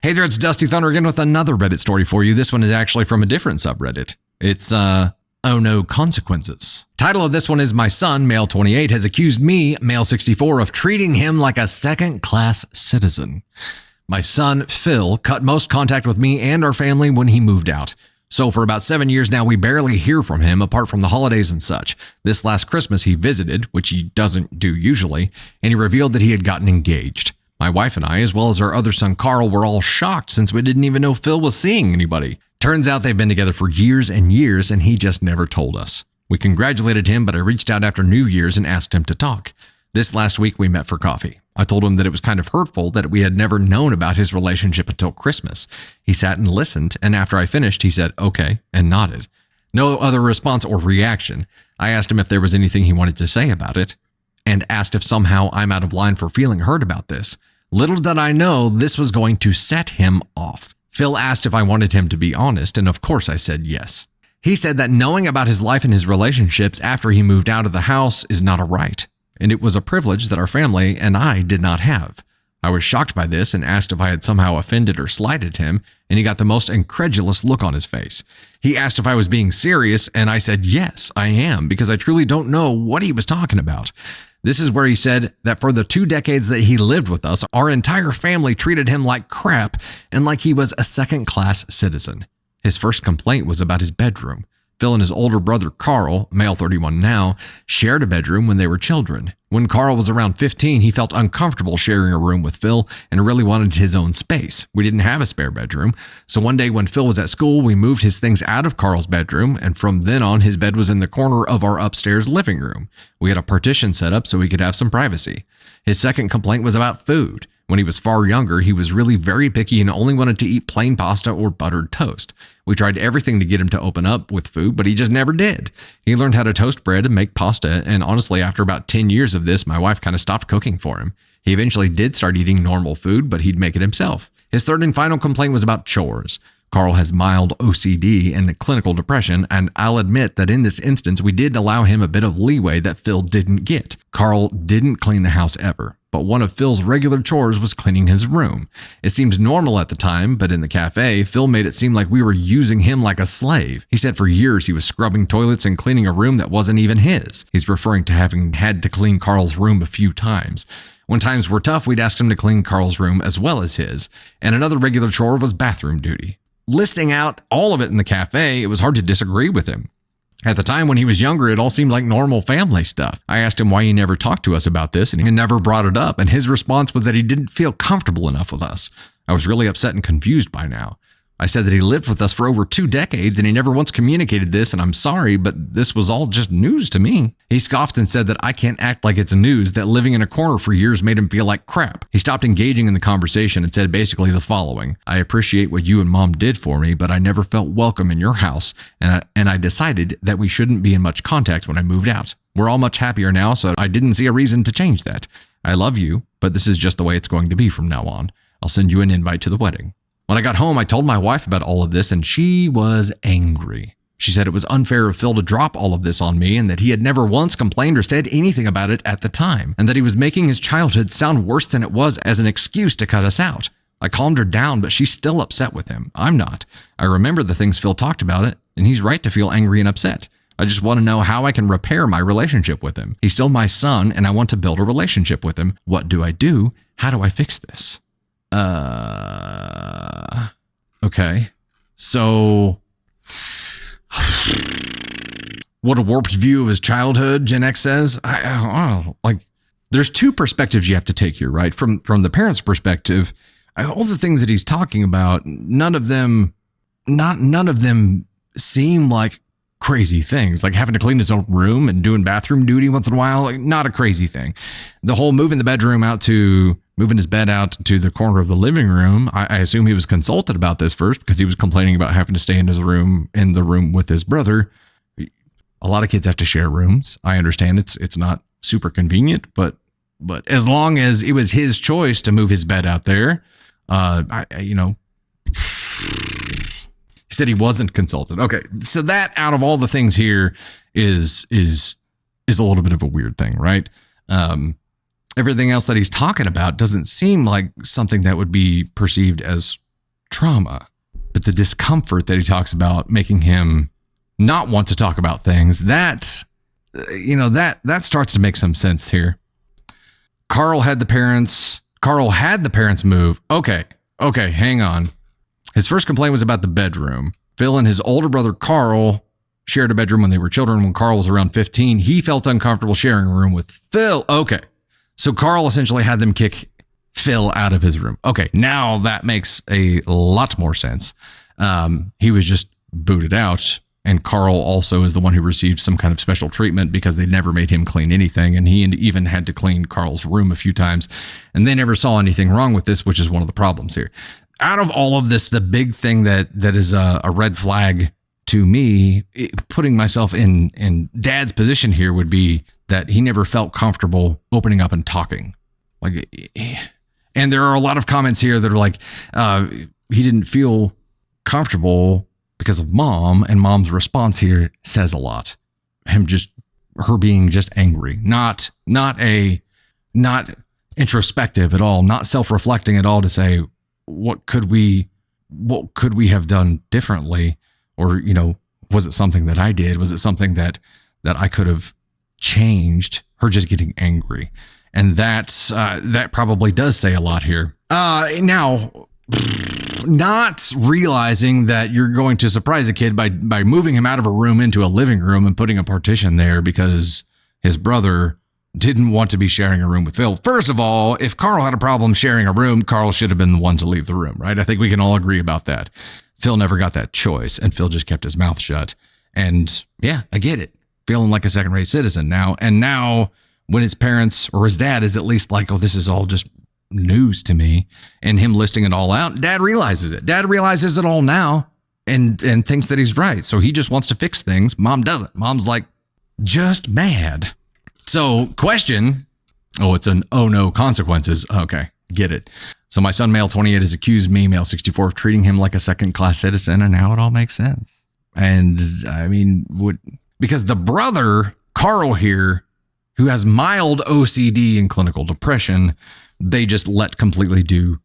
Hey there, it's Dusty Thunder again with another Reddit story for you. This one is actually from a different subreddit. It's, oh no, consequences. Title of this one is My son, M28, has accused me, M64, of treating him like a second-class citizen. My son, Phil, cut most contact with me and our family when he moved out. So for about 7 years now, we barely hear from him apart from the holidays and such. This last Christmas, he visited, which he doesn't do usually, and he revealed that he had gotten engaged. My wife and I, as well as our other son Carl, were all shocked since we didn't even know Phil was seeing anybody. Turns out they've been together for years and years, and he just never told us. We congratulated him, but I reached out after New Year's and asked him to talk. This last week, we met for coffee. I told him that it was kind of hurtful that we had never known about his relationship until Christmas. He sat and listened, and after I finished, he said, okay, and nodded. No other response or reaction. I asked him if there was anything he wanted to say about it, and asked if somehow I'm out of line for feeling hurt about this. Little did I know this was going to set him off. Phil asked if I wanted him to be honest, and of course I said yes. He said that knowing about his life and his relationships after he moved out of the house is not a right, and it was a privilege that our family and I did not have. I was shocked by this and asked if I had somehow offended or slighted him, and he got the most incredulous look on his face. He asked if I was being serious, and I said yes, I am, because I truly don't know what he was talking about. This is where he said that for the 2 decades that he lived with us, our entire family treated him like crap and like he was a second-class citizen. His first complaint was about his bedroom. Phil and his older brother, Carl, male 31 now, shared a bedroom when they were children. When Carl was around 15, he felt uncomfortable sharing a room with Phil and really wanted his own space. We didn't have a spare bedroom, so one day when Phil was at school, we moved his things out of Carl's bedroom, and from then on, his bed was in the corner of our upstairs living room. We had a partition set up so we could have some privacy. His second complaint was about food. When he was far younger, he was really very picky and only wanted to eat plain pasta or buttered toast. We tried everything to get him to open up with food, but he just never did. He learned how to toast bread and make pasta, and honestly, after about 10 years of this, my wife kind of stopped cooking for him. He eventually did start eating normal food, but he'd make it himself. His third and final complaint was about chores. Carl has mild OCD and clinical depression, and I'll admit that in this instance, we did allow him a bit of leeway that Phil didn't get. Carl didn't clean the house ever, but one of Phil's regular chores was cleaning his room. It seemed normal at the time, but in the cafe, Phil made it seem like we were using him like a slave. He said for years he was scrubbing toilets and cleaning a room that wasn't even his. He's referring to having had to clean Carl's room a few times. When times were tough, we'd ask him to clean Carl's room as well as his, and another regular chore was bathroom duty. Listing out all of it in the cafe, it was hard to disagree with him. At the time when he was younger, it all seemed like normal family stuff. I asked him why he never talked to us about this, and he never brought it up, and his response was that he didn't feel comfortable enough with us. I was really upset and confused by now. I said that he lived with us for over 2 decades and he never once communicated this, and I'm sorry, but this was all just news to me. He scoffed and said that I can't act like it's news, that living in a corner for years made him feel like crap. He stopped engaging in the conversation and said basically the following: I appreciate what you and Mom did for me, but I never felt welcome in your house, and I decided that we shouldn't be in much contact when I moved out. We're all much happier now, so I didn't see a reason to change that. I love you, but this is just the way it's going to be from now on. I'll send you an invite to the wedding. When I got home, I told my wife about all of this, and she was angry. She said it was unfair of Phil to drop all of this on me, and that he had never once complained or said anything about it at the time, and that he was making his childhood sound worse than it was as an excuse to cut us out. I calmed her down, but she's still upset with him. I'm not. I remember the things Phil talked about it, and he's right to feel angry and upset. I just want to know how I can repair my relationship with him. He's still my son, and I want to build a relationship with him. What do I do? How do I fix this? Okay. So, what a warped view of his childhood, Gen X says. I don't know. Like, there's 2 perspectives you have to take here, right? From the parent's perspective, all the things that he's talking about, none of them seem like crazy things, like having to clean his own room and doing bathroom duty once in a while. Like, not a crazy thing. The whole moving his bed out to the corner of the living room, I assume he was consulted about this first because he was complaining about having to stay in the room with his brother. A lot of kids have to share rooms. I understand it's not super convenient, but as long as it was his choice to move his bed out there, he said he wasn't consulted. Okay, so that out of all the things here is a little bit of a weird thing, right? Everything else that he's talking about doesn't seem like something that would be perceived as trauma. But the discomfort that he talks about making him not want to talk about things, that starts to make some sense here. Carl had the parents move. Okay, hang on. His first complaint was about the bedroom. Phil and his older brother Carl shared a bedroom when they were children. When Carl was around 15, he felt uncomfortable sharing a room with Phil. Okay, so Carl essentially had them kick Phil out of his room. Okay, now that makes a lot more sense. He was just booted out, and Carl also is the one who received some kind of special treatment because they never made him clean anything, and he even had to clean Carl's room a few times, and they never saw anything wrong with this, which is one of the problems here. Out of all of this, the big thing that is a red flag to me, putting myself in Dad's position here, would be that he never felt comfortable opening up and talking. And there are a lot of comments here that are like, he didn't feel comfortable because of Mom, and Mom's response here says a lot. Her being just angry, not introspective at all, not self-reflecting at all to say, what could we have done differently? Or, was it something that I did? Was it something that I could have changed? Her just getting angry. And that probably does say a lot here. Now, not realizing that you're going to surprise a kid by moving him out of a room into a living room and putting a partition there because his brother didn't want to be sharing a room with Phil. First of all, if Carl had a problem sharing a room, Carl should have been the one to leave the room, right? I think we can all agree about that. Phil never got that choice, and Phil just kept his mouth shut. And yeah, I get it. Feeling like a second-rate citizen now. And now when his parents or his dad is at least like, oh, this is all just news to me, and him listing it all out, Dad realizes it. Dad realizes it all now and thinks that he's right. So he just wants to fix things. Mom doesn't. Mom's like just mad. So question, it's an oh no consequences. Okay, get it. So my son, male 28, has accused me, male 64, of treating him like a second-class citizen, and now it all makes sense. And I mean, because the brother, Carl here, who has mild OCD and clinical depression, they just let completely do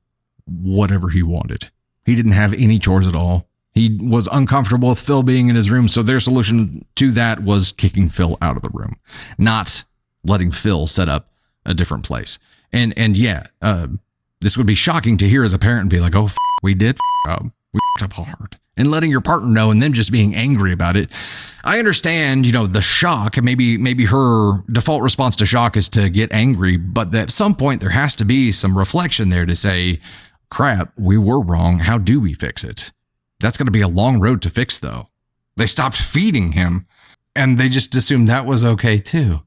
whatever he wanted. He didn't have any chores at all. He was uncomfortable with Phil being in his room, so their solution to that was kicking Phil out of the room, not letting Phil set up a different place. And this would be shocking to hear as a parent and be like, oh, we did up. We up hard. And letting your partner know and them just being angry about it. I understand, the shock, and maybe her default response to shock is to get angry, but at some point there has to be some reflection there to say, crap, we were wrong. How do we fix it? That's going to be a long road to fix, though. They stopped feeding him, and they just assumed that was okay, too.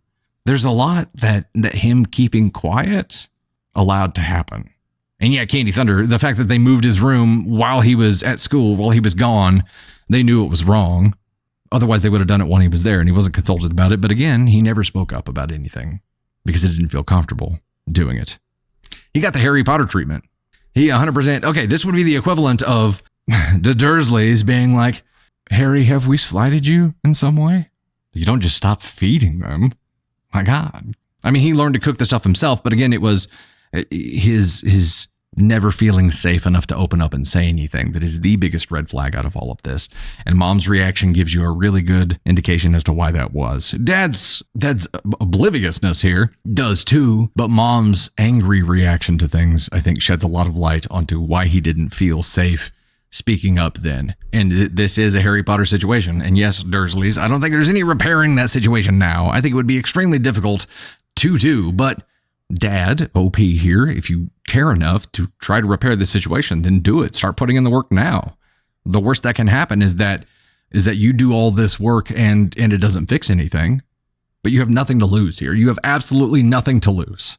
There's a lot that him keeping quiet allowed to happen. And yeah, Candy Thunder, the fact that they moved his room while he was at school, while he was gone, they knew it was wrong. Otherwise, they would have done it when he was there, and he wasn't consulted about it. But again, he never spoke up about anything because he didn't feel comfortable doing it. He got the Harry Potter treatment. He 100%, okay, this would be the equivalent of the Dursleys being like, Harry, have we slighted you in some way? You don't just stop feeding them. My God. I mean, he learned to cook the stuff himself, but again, it was his never feeling safe enough to open up and say anything that is the biggest red flag out of all of this. And Mom's reaction gives you a really good indication as to why that was. Dad's obliviousness here does too, but Mom's angry reaction to things, I think, sheds a lot of light onto why he didn't feel safe speaking up then. And this is a Harry Potter situation. And yes, Dursleys, I don't think there's any repairing that situation now. I think it would be extremely difficult to do, but Dad, OP here, if you care enough to try to repair this situation, then do it. Start putting in the work now. The worst that can happen is that you do all this work and it doesn't fix anything, but you have nothing to lose here. You have absolutely nothing to lose.